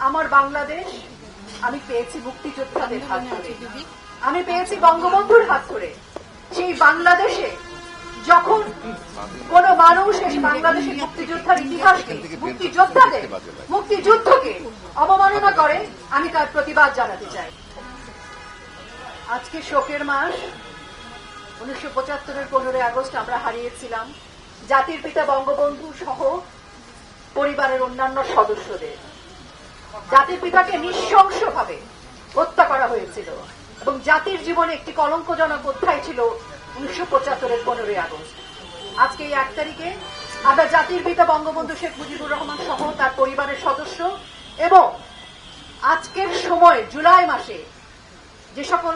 আমার বাংলাদেশ আমি পেয়েছি মুক্তিযোদ্ধাদের হাত ধরে, আমি পেয়েছি বঙ্গবন্ধুর হাত ধরে। সেই বাংলাদেশে যখন কোন মানুষ এই বাংলাদেশের মুক্তিযোদ্ধার ইতিহাসকে, মুক্তিযোদ্ধাদের, মুক্তিযুদ্ধকে অবমাননা করে, আমি তার প্রতিবাদ জানাতে চাই। আজকে শোকের মাস। 1975-এর 15 আগস্ট আমরা হারিয়েছিলাম জাতির পিতা বঙ্গবন্ধু সহ পরিবারের অন্যান্য সদস্যদের। জাতির পিতাকে নৃশংসভাবে হত্যা করা হয়েছিল এবং জাতির জীবনে একটি কলঙ্কজনক অধ্যায় ছিল 1975-এর 15 আগস্ট। আজকে এই 1 তারিখে আমরা জাতির পিতা বঙ্গবন্ধু শেখ মুজিবুর রহমান সহ তার পরিবারের সদস্য এবং আজকের সময় জুলাই মাসে যে সকল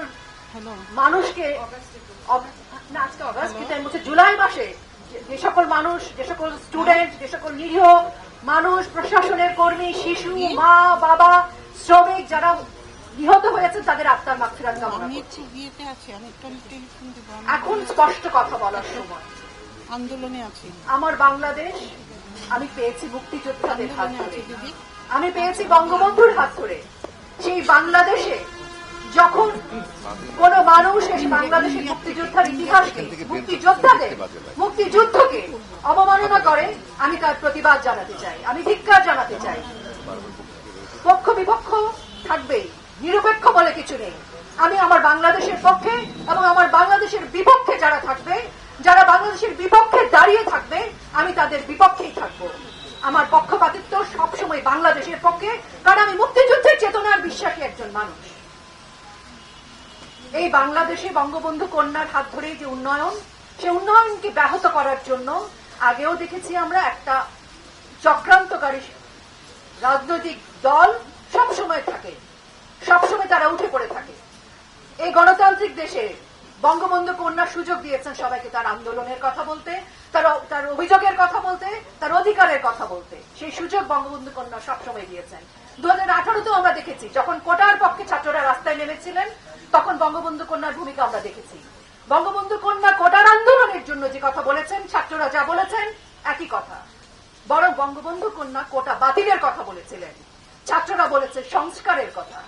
মানুষকে, আজকে অগাস্ট, কিন্তু জুলাই মাসে যে সকল মানুষ, যে সকল স্টুডেন্ট, যে সকল নিরীহ মানুষ, প্রশাসনের কর্মী, শিশু, মা, বাবা, শ্রমিক যারা নিহত হয়েছে তাদের আত্মার মাগফিরাত কামনা করছি। এখন স্পষ্ট কথা বলার সময়। আন্দোলনে আছি। আমার বাংলাদেশ আমি পেয়েছি মুক্তিযোদ্ধাদের হাত ধরে, আমি পেয়েছি বঙ্গবন্ধুর হাত ধরে। সেই বাংলাদেশে যখন কোন মানুষ এই বাংলাদেশের মুক্তিযোদ্ধার ইতিহাসকে, মুক্তিযোদ্ধাদের, মুক্তিযুদ্ধকে অবমাননা করে, আমি তার প্রতিবাদ জানাতে চাই, আমি ধিক্কার জানাতে চাই। পক্ষ বিপক্ষ থাকবেই, নিরপেক্ষ বলে কিছু নেই। আমি আমার বাংলাদেশের পক্ষে এবং আমার বাংলাদেশের বিপক্ষে যারা থাকবে, যারা বাংলাদেশের বিপক্ষে দাঁড়িয়ে থাকবে, আমি তাদের বিপক্ষেই থাকবো। আমার পক্ষপাতিত্ব সবসময় বাংলাদেশের পক্ষে, কারণ আমি মুক্তিযুদ্ধের চেতনার বিশ্বাসী একজন মানুষ। এই বাংলাদেশে বঙ্গবন্ধু কন্যার হাত ধরেই যে উন্নয়ন, সে উন্নয়নকে ব্যাহত করার জন্য আগেও দেখেছি আমরা একটা চক্রান্তকারী রাজনৈতিক দল সবসময় থাকে, সবসময় তারা উঠে পড়ে থাকে। এই গণতান্ত্রিক দেশে বঙ্গবন্ধু কন্যা সুযোগ দিয়েছেন সবাইকে তার আন্দোলনের কথা বলতে, তার অভিযোগের কথা বলতে, তার অধিকারের কথা বলতে। সেই সুযোগ বঙ্গবন্ধু কন্যা সবসময় দিয়েছেন। 2018-তেও আমরা দেখেছি যখন কোটার পক্ষে ছাত্ররা রাস্তায় নেমেছিলেন, তখন বঙ্গবন্ধু কন্যার ভূমিকা আমরা দেখেছি। বঙ্গবন্ধু কন্যা কোটার আন্দোলনের জন্য যে কথা বলেছেন, ছাত্ররা যা বলেছেন একই কথা, বরং বঙ্গবন্ধু কন্যা কোটা বাতিলের কথা বলেছিলেন, ছাত্ররা বলেছে সংস্কারের কথা।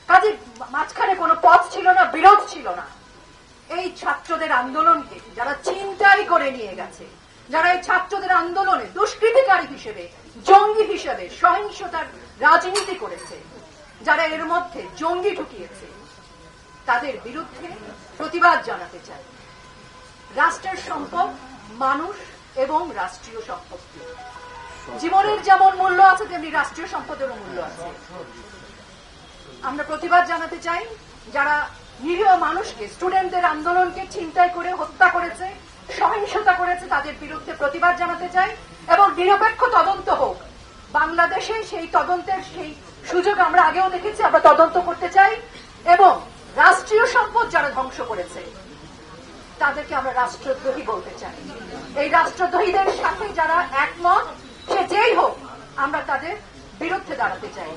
কাজে মাঝখানে কোনো পথ ছিল না, বিরোধ ছিল না। এই ছাত্রদের আন্দোলনকে যারা ছিনতাই করে নিয়ে গেছে, যারা এই ছাত্রদের আন্দোলনে দুষ্কৃতিকারী হিসেবে, জঙ্গি হিসেবে সহিংসতার রাজনীতি করেছে, যারা এর মধ্যে জঙ্গি ঢুকিয়েছে, তাদের বিরুদ্ধে প্রতিবাদ জানাতে চাই। রাষ্ট্রের সম্পদ মানুষ এবং রাষ্ট্রীয় সম্পত্তি। জীবনের যেমন মূল্য আছে তেমনি রাষ্ট্রীয় সম্পদেরও মূল্য আছে। আমরা প্রতিবাদ জানাতে চাই যারা নিরীহ মানুষকে, স্টুডেন্টদের আন্দোলনকে ছিনতাই করে হত্যা করেছে, সহিংসতা করেছে, তাদের বিরুদ্ধে প্রতিবাদ জানাতে চাই এবং নিরপেক্ষ তদন্ত হোক। বাংলাদেশে সেই তদন্তের সেই সুযোগ আমরা আগেও দেখেছি, আমরা তদন্ত করতে চাই এবং রাষ্ট্রীয় সম্পদ যারা ধ্বংস করেছে তাদেরকে আমরা রাষ্ট্রদ্রোহী বলতে চাই। এই রাষ্ট্রদ্রোহীদের সাথে যারা একমত, সে যেই হোক, আমরা তাদের বিরুদ্ধে দাঁড়াতে চাই।